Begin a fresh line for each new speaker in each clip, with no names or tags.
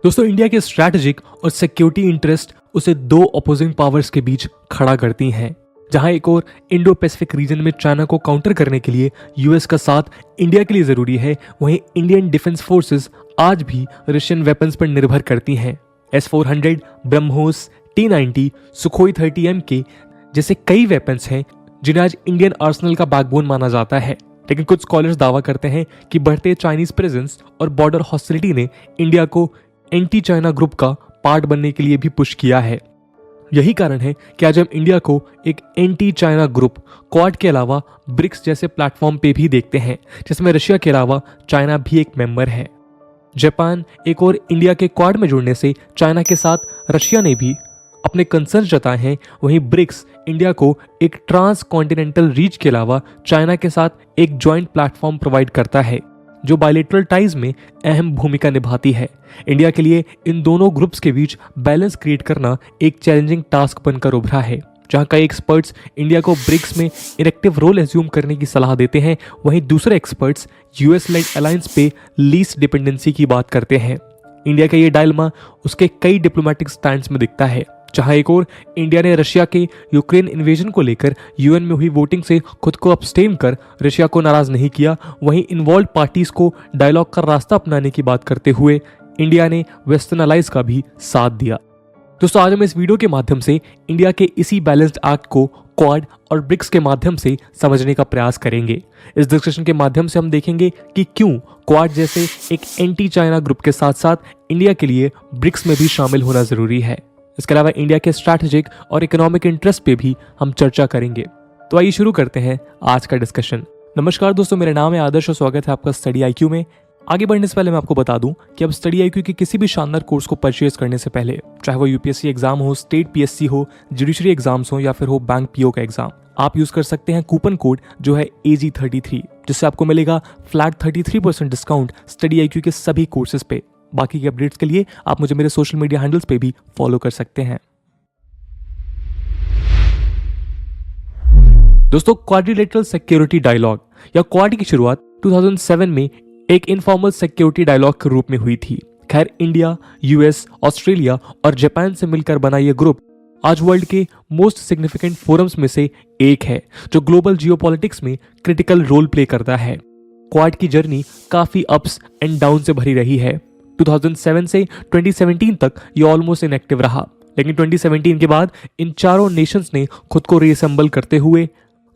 दोस्तों, इंडिया के स्ट्रैटेजिक और सिक्योरिटी इंटरेस्ट उसे दो अपोजिंग पावर्स के बीच खड़ा करती हैं। जहां एक और इंडो पैसिफिक रीजन में चाइना को काउंटर करने के लिए यूएस का साथ इंडिया के लिए जरूरी है, वहीं इंडियन डिफेंस फोर्सेस आज भी रशियन वेपन्स पर निर्भर करती हैं। S-400, BrahMos, T-90, Sukhoi 30M के जैसे कई वेपन्स हैं जिन्हें आज इंडियन आर्सेनल का बैकबोन माना जाता है। लेकिन कुछ स्कॉलर्स दावा करते हैं कि बढ़ते चाइनीज प्रेजेंस और बॉर्डर हॉस्टिलिटी ने इंडिया को एंटी चाइना ग्रुप का पार्ट बनने के लिए भी पुश किया है। यही कारण है कि आज हम इंडिया को एक एंटी चाइना ग्रुप क्वाड के अलावा ब्रिक्स जैसे प्लेटफॉर्म पे भी देखते हैं, जिसमें रशिया के अलावा चाइना भी एक मेंबर है। जापान एक और इंडिया के क्वाड में जुड़ने से चाइना के साथ रशिया ने भी अपने कंसर्न जताए हैं। वहीं ब्रिक्स इंडिया को एक ट्रांस कॉन्टिनेंटल रीच के अलावा चाइना के साथ एक जॉइंट प्लेटफॉर्म प्रोवाइड करता है जो बायलैटरल टाइज में अहम भूमिका निभाती है। इंडिया के लिए इन दोनों ग्रुप्स के बीच बैलेंस क्रिएट करना एक चैलेंजिंग टास्क बनकर उभरा है। जहां कई एक्सपर्ट्स इंडिया को ब्रिक्स में इरेक्टिव रोल एज्यूम करने की सलाह देते हैं, वहीं दूसरे एक्सपर्ट्स यूएस लेड अलायंस पे लीस्ट डिपेंडेंसी की बात करते हैं। इंडिया का ये डायलेमा उसके कई डिप्लोमेटिक स्टैंड्स में दिखता है। जहां एक और इंडिया ने रशिया के यूक्रेन इन्वेजन को लेकर यूएन में हुई वोटिंग से खुद को अब्सटेन कर रशिया को नाराज नहीं किया, वहीं इन्वॉल्व पार्टीज को डायलॉग का रास्ता अपनाने की बात करते हुए इंडिया ने वेस्टर्न अलाइज का भी साथ दिया। दोस्तों, आज हम इस वीडियो के माध्यम से इंडिया के इसी बैलेंस्ड एक्ट को क्वाड और ब्रिक्स के माध्यम से समझने का प्रयास करेंगे। इस डिस्कशन के माध्यम से हम देखेंगे कि क्यों क्वाड जैसे एक एंटी चाइना ग्रुप के साथ साथ इंडिया के लिए ब्रिक्स में भी शामिल होना जरूरी है। इसके अलावा इंडिया के स्ट्रैटेजिक और इकोनॉमिक इंटरेस्ट पे भी हम चर्चा करेंगे। तो आइए शुरू करते हैं आज का डिस्कशन। नमस्कार दोस्तों, मेरा नाम है आदर्श और स्वागत है आपका स्टडी IQ में। आगे बढ़ने से पहले मैं आपको बता दूं कि अब स्टडी IQ के किसी भी शानदार कोर्स को परचेज करने से पहले, चाहे वो UPSC एग्जाम हो, स्टेट PSC हो, जुडिशरी एग्जाम्स हो या फिर हो बैंक PO का एग्जाम, आप यूज कर सकते हैं कूपन कोड जो है AG33, जिससे आपको मिलेगा फ्लैट 33% डिस्काउंट स्टडी IQ के सभी कोर्सेज पे। बाकी के अपडेट्स के लिए आप मुझे मेरे सोशल मीडिया हैंडल्स पे भी फॉलो कर सकते हैं। दोस्तों, क्वाड्रिलेटरल सिक्योरिटी डायलॉग या क्वाड की शुरुआत 2007 में एक इनफॉर्मल सिक्योरिटी डायलॉग के रूप में हुई थी। खैर, इंडिया, US, ऑस्ट्रेलिया और जापान से मिलकर बना यह ग्रुप आज वर्ल्ड के मोस्ट सिग्निफिकेंट फोरम्स में से एक है जो ग्लोबल जियोपॉलिटिक्स में क्रिटिकल रोल प्ले करता है। क्वाड की जर्नी काफी अप्स एंड डाउन से भरी रही है। 2007 से 2017 तक ये ऑलमोस्ट इनएक्टिव रहा, लेकिन 2017 के बाद इन चारों नेशंस ने खुद को रीअसेंबल करते हुए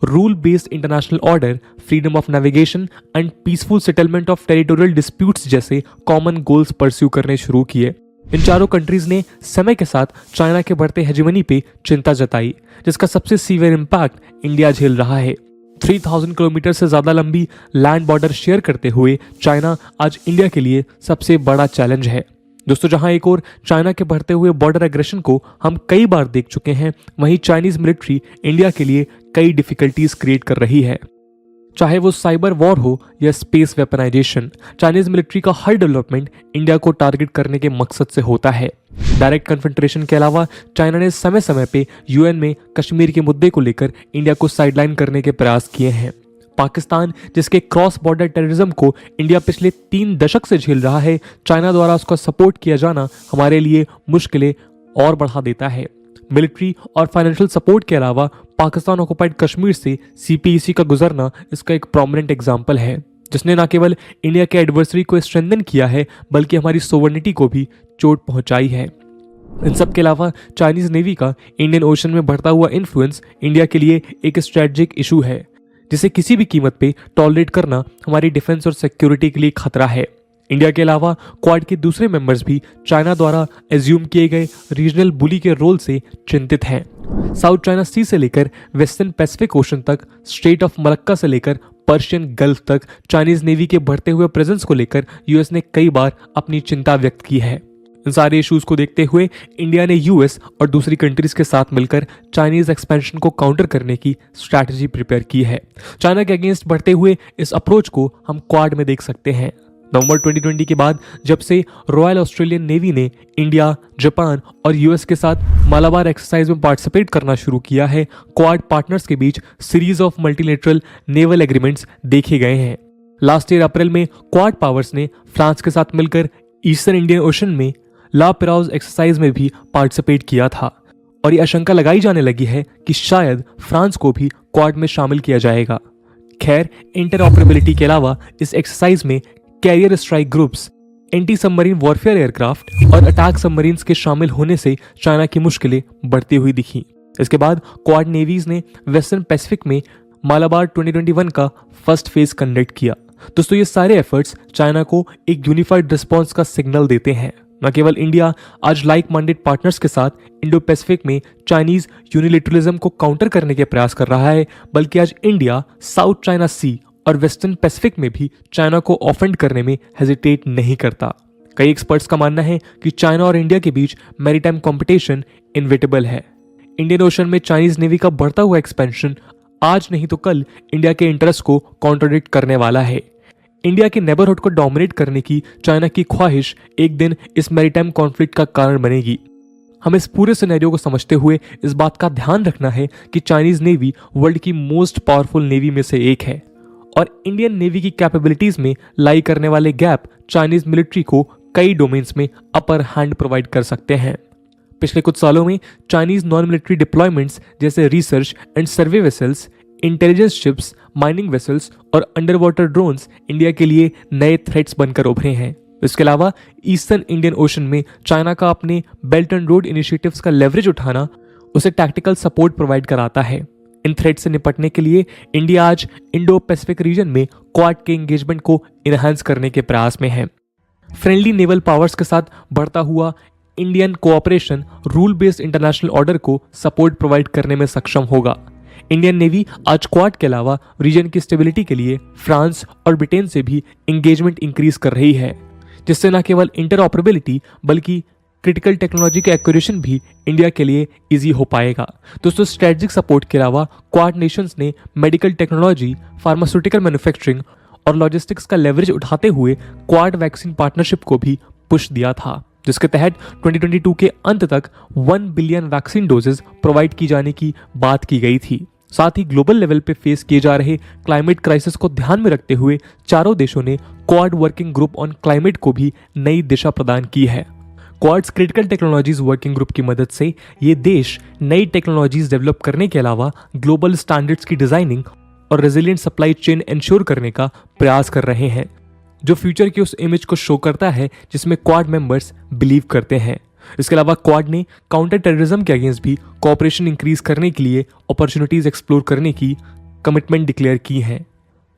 rule based international order, freedom of navigation and peaceful settlement of territorial disputes जैसे कॉमन गोल्स परस्यू करने शुरू किए। इन चारों कंट्रीज ने समय के साथ चाइना के बढ़ते हेजेमनी पे चिंता जताई, जिसका सबसे सीवियर इंपैक्ट इंडिया झेल रहा है। 3000 किलोमीटर से ज्यादा लंबी लैंड बॉर्डर शेयर करते हुए चाइना आज इंडिया के लिए सबसे बड़ा चैलेंज है। दोस्तों, जहां एक और चाइना के बढ़ते हुए बॉर्डर एग्रेशन को हम कई बार देख चुके हैं, वहीं चाइनीज मिलिट्री इंडिया के लिए कई डिफिकल्टीज क्रिएट कर रही है। चाहे वो साइबर वॉर हो या स्पेस वेपनाइजेशन, चाइनीज मिलिट्री का हर डेवलपमेंट इंडिया को टारगेट करने के मकसद से होता है। डायरेक्ट कन्फ्रंटेशन के अलावा चाइना ने समय समय पे UN में कश्मीर के मुद्दे को लेकर इंडिया को साइडलाइन करने के प्रयास किए हैं। पाकिस्तान, जिसके क्रॉस बॉर्डर टेररिज्म को इंडिया पिछले 3 दशक से झेल रहा है, चाइना द्वारा उसका सपोर्ट किया जाना हमारे लिए मुश्किलें और बढ़ा देता है। मिलिट्री और फाइनेंशियल सपोर्ट के अलावा पाकिस्तान ऑक्युपाइड कश्मीर से CPEC का गुजरना इसका एक प्रोमिनेंट एग्जाम्पल है, जिसने न केवल इंडिया के एडवर्सरी को स्ट्रेंथन किया है बल्कि हमारी सोवर्निटी को भी चोट पहुंचाई है। इन सब के अलावा चाइनीज नेवी का इंडियन ओशन में बढ़ता हुआ इन्फ्लुएंस इंडिया के लिए एक स्ट्रेटेजिक इशू है, जिसे किसी भी कीमत पे टॉलरेट करना हमारी डिफेंस और सिक्योरिटी के लिए खतरा है। इंडिया के अलावा क्वाड के दूसरे मेंबर्स भी चाइना द्वारा एज्यूम किए गए रीजनल बुली के रोल से चिंतित हैं। साउथ चाइना सी से लेकर वेस्टर्न पैसिफिक ओशन तक, स्ट्रेट ऑफ मलक्का से लेकर पर्शियन गल्फ तक चाइनीज नेवी के बढ़ते हुए प्रेजेंस को लेकर US ने कई बार अपनी चिंता व्यक्त की है। इन सारे इश्यूज को देखते हुए इंडिया ने US और दूसरी कंट्रीज के साथ मिलकर चाइनीज एक्सपेंशन को काउंटर करने की स्ट्रैटेजी प्रिपेयर की है। चाइना के अगेंस्ट बढ़ते हुए इस अप्रोच को हम क्वाड में देख सकते हैं। नवंबर 2020 के बाद जब से रॉयल ऑस्ट्रेलियन नेवी ने इंडिया, जापान और US के साथ मालाबार एक्सरसाइज में पार्टिसिपेट करना शुरू किया है, क्वाड पार्टनर्स के बीच series of multilateral naval agreements देखे गए हैं। लास्ट ईयर अप्रैल में क्वाड पावर्स ने फ्रांस के साथ मिलकर ईस्टर्न इंडियन ओशन में ला पिराउज एक्सरसाइज में भी पार्टिसिपेट किया था और ये आशंका लगाई जाने लगी है कि शायद फ्रांस को भी क्वाड में शामिल किया जाएगा। खैर, इंटरऑपरेबिलिटी के अलावा इस एक्सरसाइज में carrier strike groups, anti submarine warfare aircraft और अटैक सबमरीन्स के शामिल होने से चाइना की मुश्किलें बढ़ती हुई दिखी। इसके बाद क्वाड नेवीज ने वेस्टर्न पैसिफिक में मालाबार 2021 का फर्स्ट फेज कंडक्ट किया। दोस्तों, ये सारे एफर्ट्स चाइना को एक यूनिफाइड रिस्पॉन्स का सिग्नल देते हैं। न केवल इंडिया आज लाइक माइंडेड पार्टनर्स के साथ इंडो पैसिफिक में चाइनीज यूनिलेटरलिज्म को काउंटर करने के प्रयास कर रहा है, बल्कि आज इंडिया साउथ चाइना सी और वेस्टर्न पैसिफिक में भी चाइना को ऑफेंड करने में हेजिटेट नहीं करता। कई एक्सपर्ट्स का मानना है कि चाइना और इंडिया के बीच मैरीटाइम कॉम्पिटिशन इनविटेबल है। इंडियन ओशन में चाइनीज नेवी का बढ़ता हुआ एक्सपेंशन आज नहीं तो कल इंडिया के इंटरेस्ट को कॉन्ट्रोडिक्ट करने वाला है। इंडिया के नेबरहुड को डोमिनेट करने की चाइना की ख्वाहिश एक दिन इस मैरीटाइम कॉन्फ्लिक्ट का कारण बनेगी। हमें इस पूरे सिनेरियो को समझते हुए इस बात का ध्यान रखना है कि चाइनीज नेवी वर्ल्ड की मोस्ट पावरफुल नेवी में से एक है और इंडियन नेवी की कैपेबिलिटीज में लाई करने वाले गैप चाइनीज मिलिट्री को कई डोमेन्स में अपर हैंड प्रोवाइड कर सकते हैं। पिछले कुछ सालों में चाइनीज नॉन मिलिट्री डिप्लॉयमेंट्स जैसे research and survey vessels, intelligence ships, mining vessels और अंडर वाटर ड्रोन्स इंडिया के लिए नए थ्रेट्स बनकर उभरे हैं। इसके अलावा ईस्टर्न इंडियन ओशन में चाइना का अपने बेल्ट एंड रोड इनिशिएटिव्स का लेवरेज उठाना उसे टैक्टिकल सपोर्ट प्रोवाइड कराता है। इन थ्रेट से निपटने के लिए इंडिया आज इंडो पैसिफिक रीजन में क्वाड के एंगेजमेंट को इनहांस करने के प्रयास में है। फ्रेंडली नेवल पावर्स के साथ बढ़ता हुआ Indian cooperation rule based international order को सपोर्ट प्रोवाइड करने में सक्षम होगा। इंडियन नेवी आज क्वाड के अलावा रीजन की स्टेबिलिटी के लिए फ्रांस और ब्रिटेन से भी एंगेजमेंट इंक्रीज कर रही है, जिससे न केवल इंटरऑपरेबिलिटी बल्कि क्रिटिकल टेक्नोलॉजी का एक्विजिशन भी इंडिया के लिए इजी हो पाएगा। दोस्तों, स्ट्रेटेजिक सपोर्ट के अलावा क्वाड नेशंस ने मेडिकल टेक्नोलॉजी, फार्मास्यूटिकल मैन्युफैक्चरिंग और लॉजिस्टिक्स का लेवरेज उठाते हुए क्वाड वैक्सीन पार्टनरशिप को भी पुश दिया था, जिसके तहत 2022 के अंत तक 1 बिलियन वैक्सीन डोजेज प्रोवाइड की जाने की बात की गई थी। साथ ही ग्लोबल लेवल पे फेस किए जा रहे क्लाइमेट क्राइसिस को ध्यान में रखते हुए चारों देशों ने Quad working group on climate को भी नई दिशा प्रदान की है। Quad's critical technologies working group की मदद से ये देश नई टेक्नोलॉजीज डेवलप करने के अलावा ग्लोबल स्टैंडर्ड्स की डिजाइनिंग और रेजिलिएंट सप्लाई चेन इंश्योर करने का प्रयास कर रहे हैं, जो फ्यूचर की उस इमेज को शो करता है जिसमें क्वाड मेंबर्स बिलीव करते हैं। इसके अलावा क्वाड ने काउंटर टेररिज्म के अगेंस्ट भी कोऑपरेशन इंक्रीज करने के लिए अपॉर्चुनिटीज एक्सप्लोर करने की कमिटमेंट डिक्लेयर की है,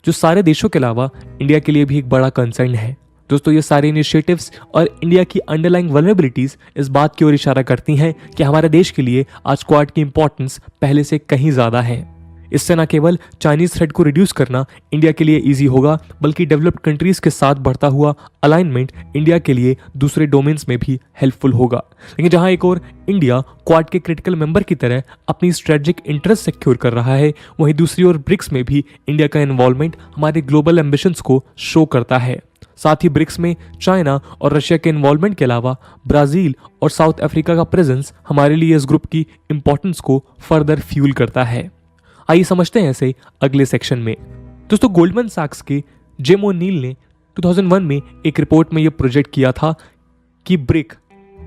जो सारे देशों के अलावा इंडिया के लिए भी एक बड़ा कंसर्न है। दोस्तों, ये सारे इनिशिएटिव्स और इंडिया की अंडरलाइंग वल्नरेबिलिटीज इस बात की ओर इशारा करती हैं कि हमारे देश के लिए आज क्वाड की इंपॉर्टेंस पहले से कहीं ज्यादा है। इससे न केवल चाइनीज थ्रेट को रिड्यूस करना इंडिया के लिए इजी होगा, बल्कि डेवलप्ड कंट्रीज के साथ बढ़ता हुआ अलाइनमेंट इंडिया के लिए दूसरे डोमेन्स में भी हेल्पफुल होगा। लेकिन जहां एक और इंडिया क्वाड के क्रिटिकल मेंबर की तरह अपनी स्ट्रेटेजिक इंटरेस्ट सिक्योर कर रहा है, वहीं दूसरी ओर ब्रिक्स में भी इंडिया का इन्वॉल्वमेंट हमारे ग्लोबल एम्बिशंस को शो करता है। साथ ही ब्रिक्स में चाइना और रशिया के इन्वॉल्वमेंट के अलावा ब्राजील और साउथ अफ्रीका का प्रेजेंस हमारे लिए इस ग्रुप की इंपॉर्टेंस को फर्दर फ्यूल करता है। आइए समझते हैं इसे अगले सेक्शन में। दोस्तों, गोल्डमैन सैक्स के जिम ओ'नील ने 2001 में एक रिपोर्ट में यह प्रोजेक्ट किया था कि ब्रिक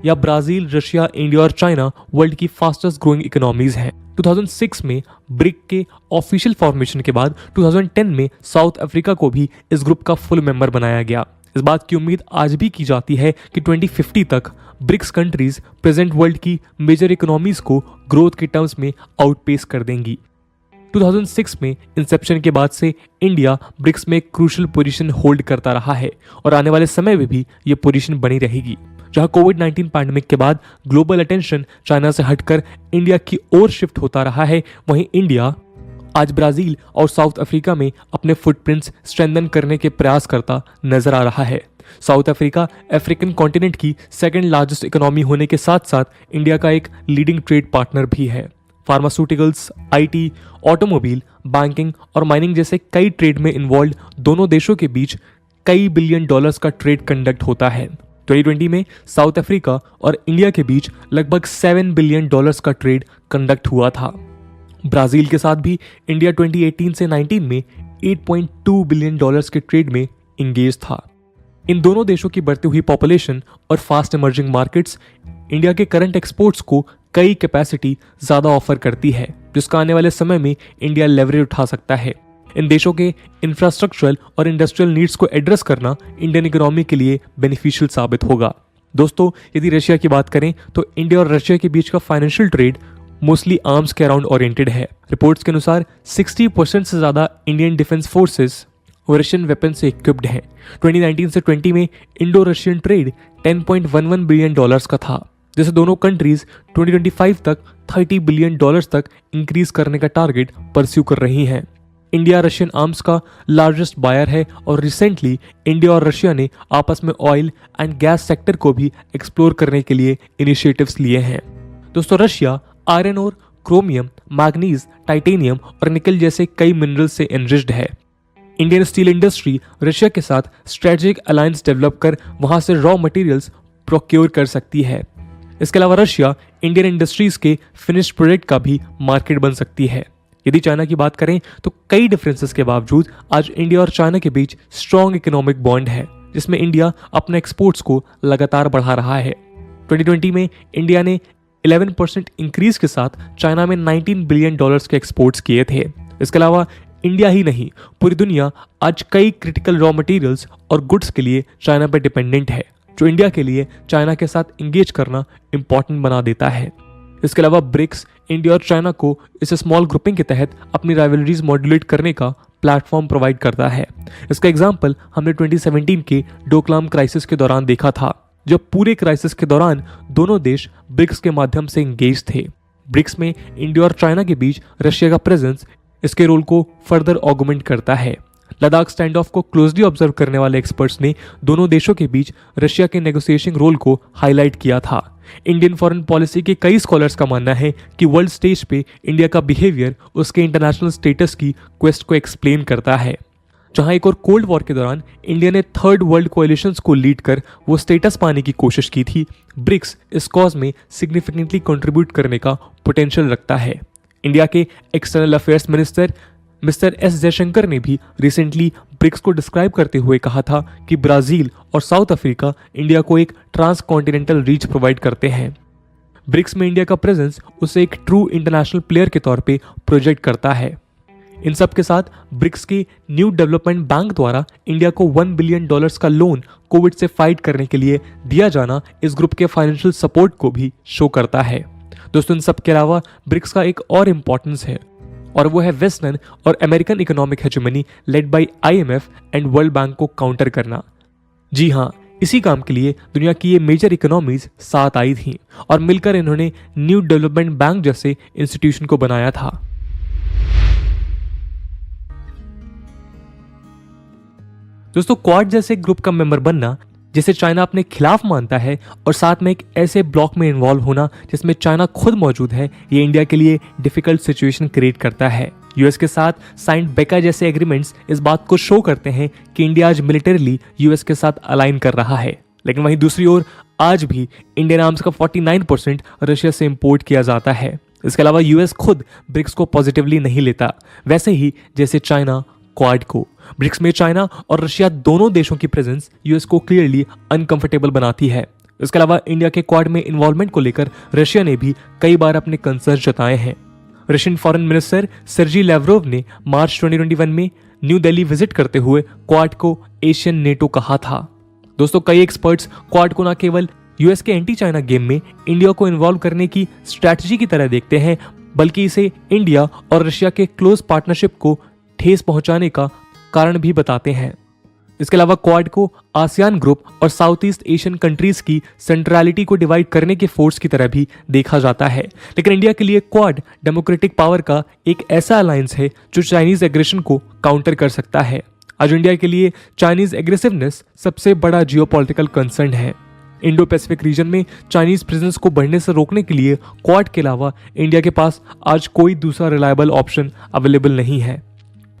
या ब्राजील, रशिया, इंडिया और चाइना वर्ल्ड की फास्टेस्ट ग्रोइंग इकोनॉमीज हैं। 2006 में ब्रिक के ऑफिशियल फॉर्मेशन के बाद 2010 में साउथ अफ्रीका को भी इस ग्रुप का फुल मेंबर बनाया गया। इस बात की उम्मीद आज भी की जाती है कि 2050 तक ब्रिक्स कंट्रीज प्रेजेंट वर्ल्ड की मेजर इकोनॉमीज को ग्रोथ के टर्म्स में आउटपेस कर देंगी। 2006 में इंसेप्शन के बाद से इंडिया ब्रिक्स में क्रूशियल पोजीशन होल्ड करता रहा है और आने वाले समय में भी ये पोजीशन बनी रहेगी। जहां कोविड-19 पैंडेमिक के बाद ग्लोबल अटेंशन चाइना से हटकर इंडिया की ओर शिफ्ट होता रहा है, वहीं इंडिया आज ब्राजील और साउथ अफ्रीका में अपने फुटप्रिंट्स स्ट्रेंथन करने के प्रयास करता नजर आ रहा है। साउथ अफ्रीका अफ्रीकन कॉन्टिनेंट की सेकंड लार्जेस्ट इकोनॉमी होने के साथ साथ इंडिया का एक लीडिंग ट्रेड पार्टनर भी है। फार्मास्यूटिकल्स, आईटी, ऑटोमोबाइल, बैंकिंग और माइनिंग जैसे कई ट्रेड में इन्वॉल्व दोनों देशों के बीच कई बिलियन डॉलर्स का ट्रेड कंडक्ट होता है। 2020 में साउथ अफ्रीका और इंडिया के बीच लगभग 7 बिलियन डॉलर्स का ट्रेड कंडक्ट हुआ था। ब्राजील के साथ भी इंडिया 2018 से 19 में 8.2 बिलियन डॉलर्स के ट्रेड में इंगेज था। इन दोनों देशों की बढ़ती हुई पॉपुलेशन और फास्ट इमर्जिंग मार्केट्स इंडिया के करंट एक्सपोर्ट्स को कई कैपेसिटी ज़्यादा ऑफर करती है, जिसका आने वाले समय में इंडिया लेवरेज उठा सकता है। इन देशों के इंफ्रास्ट्रक्चरल और इंडस्ट्रियल नीड्स को एड्रेस करना इंडियन इकोनॉमी के लिए बेनिफिशियल साबित होगा। दोस्तों, यदि रशिया की बात करें तो इंडिया और रशिया के बीच का फाइनेंशियल ट्रेड मोस्टली आर्म्स के अराउंड ओरिएंटेड है। रिपोर्ट्स के अनुसार 60% से ज़्यादा Indian defence forces Russian weapon से इक्विप्ड हैं। 2019 से 20 में इंडो रशियन ट्रेड $10.11 बिलियन का था, जिसे दोनों कंट्रीज 2025 तक $30 बिलियन तक इंक्रीज करने का टारगेट परस्यू कर रही हैं। इंडिया रशियन आर्म्स का लार्जेस्ट बायर है और रिसेंटली इंडिया और रशिया ने आपस में ऑयल एंड गैस सेक्टर को भी एक्सप्लोर करने के लिए इनिशिएटिव्स लिए हैं। दोस्तों, रशिया आयरन और क्रोमियम, मैग्नीज, टाइटेनियम और निकल जैसे कई मिनरल्स से एनरिच्ड है। इंडियन स्टील इंडस्ट्री रशिया के साथ स्ट्रेटेजिक अलायंस डेवलप कर वहां से रॉ मटेरियल्स प्रोक्योर कर सकती है। इसके अलावा रशिया इंडियन इंडस्ट्रीज के फिनिश्ड प्रोडक्ट का भी मार्केट बन सकती है। यदि चाइना की बात करें तो कई डिफरेंसेस के बावजूद आज इंडिया और चाइना के बीच स्ट्रॉन्ग इकोनॉमिक बॉन्ड है, जिसमें इंडिया अपने एक्सपोर्ट्स को लगातार बढ़ा रहा है। 2020 में इंडिया ने 11% इंक्रीज के साथ चाइना में $19 बिलियन के एक्सपोर्ट्स किए थे। इसके अलावा इंडिया ही नहीं, पूरी दुनिया आज कई क्रिटिकल रॉ मटेरियल्स और गुड्स के लिए चाइना पर डिपेंडेंट है, जो इंडिया के लिए चाइना के साथ इंगेज करना इंपॉर्टेंट बना देता है। इसके अलावा ब्रिक्स इंडिया और चाइना को इस स्मॉल ग्रुपिंग के तहत अपनी राइवलरीज मॉड्यूलेट करने का प्लेटफॉर्म प्रोवाइड करता है। इसका एग्जाम्पल हमने 2017 के डोकलाम क्राइसिस के दौरान देखा था, जब पूरे क्राइसिस के दौरान दोनों देश ब्रिक्स के माध्यम से इंगेज थे। ब्रिक्स में इंडिया और चाइना के बीच रशिया का प्रेजेंस इसके रोल को फर्दर ऑगमेंट करता है। लद्दाख स्टैंड ऑफ को क्लोजली ऑब्जर्व करने वाले एक्सपर्ट्स ने दोनों देशों के बीच रशिया के नेगोशिएशन रोल को हाईलाइट किया था। इंडियन फॉरेन पॉलिसी के कई स्कॉलर्स का मानना है कि वर्ल्ड स्टेज पे इंडिया का बिहेवियर उसके इंटरनेशनल स्टेटस की क्वेस्ट को एक्सप्लेन करता है। जहां एक और कोल्ड वॉर के दौरान इंडिया ने थर्ड वर्ल्ड कोएलिशंस को लीड कर वो स्टेटस पाने की कोशिश की थी, ब्रिक्स इस कॉज में सिग्निफिकेंटली कंट्रीब्यूट करने का पोटेंशियल रखता है। इंडिया के external affairs minister mister S Jaishankar ने भी रिसेंटली ब्रिक्स को डिस्क्राइब करते हुए कहा था कि ब्राजील और साउथ अफ्रीका इंडिया को एक ट्रांस कॉन्टिनेंटल रीच प्रोवाइड करते हैं। ब्रिक्स में इंडिया का प्रेजेंस उसे एक ट्रू इंटरनेशनल प्लेयर के तौर पे प्रोजेक्ट करता है। इन सब के साथ ब्रिक्स के न्यू डेवलपमेंट बैंक द्वारा इंडिया को $1 बिलियन का लोन कोविड से फाइट करने के लिए दिया जाना इस ग्रुप के फाइनेंशियल सपोर्ट को भी शो करता है। दोस्तों, इन सब के अलावा ब्रिक्स का एक और इम्पोर्टेंस है और वो है वेस्टर्न और American economic hegemony led by IMF and world bank को काउंटर करना। जी हाँ, इसी काम के लिए दुनिया की ये मेजर इकोनॉमीज साथ आई थी और मिलकर इन्होंने न्यू डेवलपमेंट बैंक जैसे इंस्टीट्यूशन को बनाया था। दोस्तों, क्वाड जैसे ग्रुप का मेंबर बनना, जिसे चाइना अपने खिलाफ मानता है, और साथ में एक ऐसे ब्लॉक में इन्वॉल्व होना जिसमें चाइना खुद मौजूद है, ये इंडिया के लिए डिफिकल्ट सिचुएशन क्रिएट करता है। यूएस के साथ साइंड बेका जैसे एग्रीमेंट्स इस बात को शो करते हैं कि इंडिया आज मिलिटरीली यूएस के साथ अलाइन कर रहा है, लेकिन वहीं दूसरी ओर आज भी इंडियन आर्म्स का 49% रशिया से इंपोर्ट किया जाता है। इसके अलावा यूएस खुद ब्रिक्स को पॉजिटिवली नहीं लेता, वैसे ही जैसे चाइना क्वाड को। ब्रिक्स में चाइना और रशिया दोनों देशों की प्रेजेंस यूएस को क्लियरली अनकंफर्टेबल बनाती है। इसके अलावा इंडिया के क्वाड में इन्वॉल्वमेंट को लेकर रशिया ने भी कई बार अपने कंसर्न जताए हैं। रशियन फॉरेन मिनिस्टर सर्जी लैवरोव ने मार्च 2021 में न्यू दिल्ली विजिट करते हुए क्वाड को एशियन नेटो कहा था। दोस्तों, कई एक्सपर्ट्स क्वाड को न केवल यूएस के एंटी चाइना गेम में इंडिया को इन्वॉल्व करने की स्ट्रैटेजी की तरह देखते हैं, बल्कि इसे इंडिया और रशिया के क्लोज पार्टनरशिप को ठेस पहुंचाने का कारण भी बताते हैं। इसके अलावा क्वाड को आसियान ग्रुप और साउथ ईस्ट एशियन कंट्रीज की सेंट्रलिटी को डिवाइड करने के फोर्स की तरह भी देखा जाता है, लेकिन इंडिया के लिए क्वाड डेमोक्रेटिक पावर का एक ऐसा अलायंस है जो चाइनीज एग्रेशन को काउंटर कर सकता है। आज इंडिया के लिए चाइनीज एग्रेसिवनेस सबसे बड़ा जियोपॉलिटिकल कंसर्न है। इंडो पैसिफिक रीजन में चाइनीज प्रेजेंस को बढ़ने से रोकने के लिए क्वाड के अलावा इंडिया के पास आज कोई दूसरा रिलायबल ऑप्शन अवेलेबल नहीं है।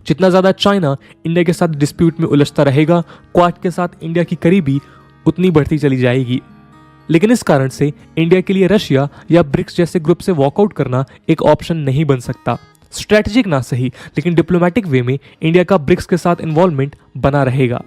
जितना ज्यादा चाइना इंडिया के साथ डिस्प्यूट में उलझता रहेगा, क्वाड के साथ इंडिया की करीबी उतनी बढ़ती चली जाएगी। लेकिन इस कारण से इंडिया के लिए रशिया या ब्रिक्स जैसे ग्रुप से वॉकआउट करना एक ऑप्शन नहीं बन सकता। स्ट्रेटेजिक ना सही, लेकिन डिप्लोमेटिक वे में इंडिया का ब्रिक्स के साथ इन्वॉल्वमेंट बना रहेगा।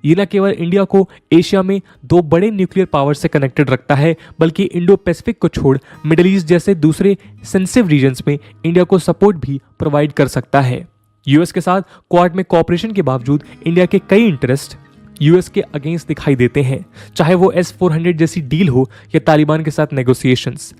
ये न केवल इंडिया को एशिया में दो बड़े न्यूक्लियर पावर से कनेक्टेड रखता है, बल्कि इंडो पैसिफिक को छोड़ मिडिल ईस्ट जैसे दूसरे सेंसिटिव रीजन्स में इंडिया को सपोर्ट भी प्रोवाइड कर सकता है। यूएस के साथ क्वाड में कोऑपरेशन के बावजूद इंडिया के कई इंटरेस्ट यूएस के अगेंस्ट दिखाई देते हैं, चाहे वो S-400 जैसी डील हो या तालिबान के साथ नेगोशिएशंस।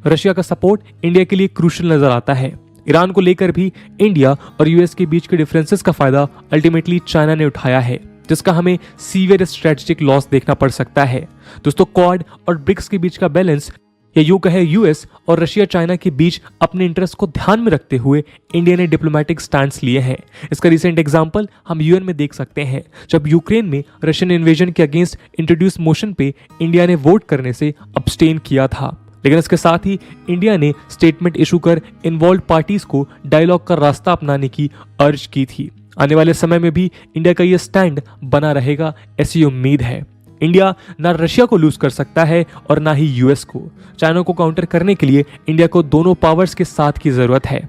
रशिया का सपोर्ट इंडिया के लिए क्रूशियल नजर आता है। ईरान को लेकर भी इंडिया और यूएस के बीच के डिफरेंसेस का फायदा अल्टीमेटली चाइना ने उठाया है, जिसका हमें सीवियर स्ट्रेटेजिक लॉस देखना पड़ सकता है। दोस्तों, क्वाड और ब्रिक्स के बीच का बैलेंस, या यूं कहे यूएस और रशिया चाइना के बीच अपने इंटरेस्ट को ध्यान में रखते हुए इंडिया ने डिप्लोमेटिक स्टैंड्स लिए हैं। इसका रिसेंट एग्जांपल हम यूएन में देख सकते हैं, जब यूक्रेन में रशियन इन्वेजन के अगेंस्ट इंट्रोड्यूस मोशन पे इंडिया ने वोट करने से अब्सटेन किया था। लेकिन इसके साथ ही इंडिया ने स्टेटमेंट इशू कर इन्वॉल्व पार्टीज को डायलॉग का रास्ता अपनाने की अर्ज की थी। आने वाले समय में भी इंडिया का यह स्टैंड बना रहेगा, ऐसी उम्मीद है। इंडिया ना रशिया को लूज कर सकता है और ना ही यूएस को। चाइना को काउंटर करने के लिए इंडिया को दोनों पावर्स के साथ की जरूरत है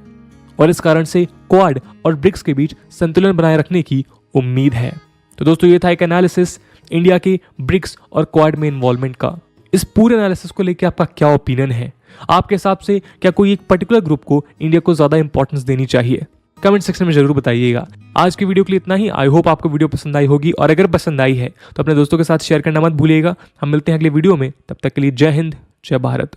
और इस कारण से क्वाड और ब्रिक्स के बीच संतुलन बनाए रखने की उम्मीद है। तो दोस्तों, ये था एक एनालिसिस इंडिया के ब्रिक्स और क्वाड में इन्वॉल्वमेंट का। इस पूरे एनालिसिस को लेकर आपका क्या ओपिनियन है? आपके हिसाब से क्या कोई एक पर्टिकुलर ग्रुप को इंडिया को ज्यादा इंपॉर्टेंस देनी चाहिए? कमेंट सेक्शन में जरूर बताइएगा। आज की वीडियो के लिए इतना ही। आई होप आपको वीडियो पसंद आई होगी, और अगर पसंद आई है तो अपने दोस्तों के साथ शेयर करना मत भूलिएगा। हम मिलते हैं अगले वीडियो में, तब तक के लिए जय हिंद, जय भारत।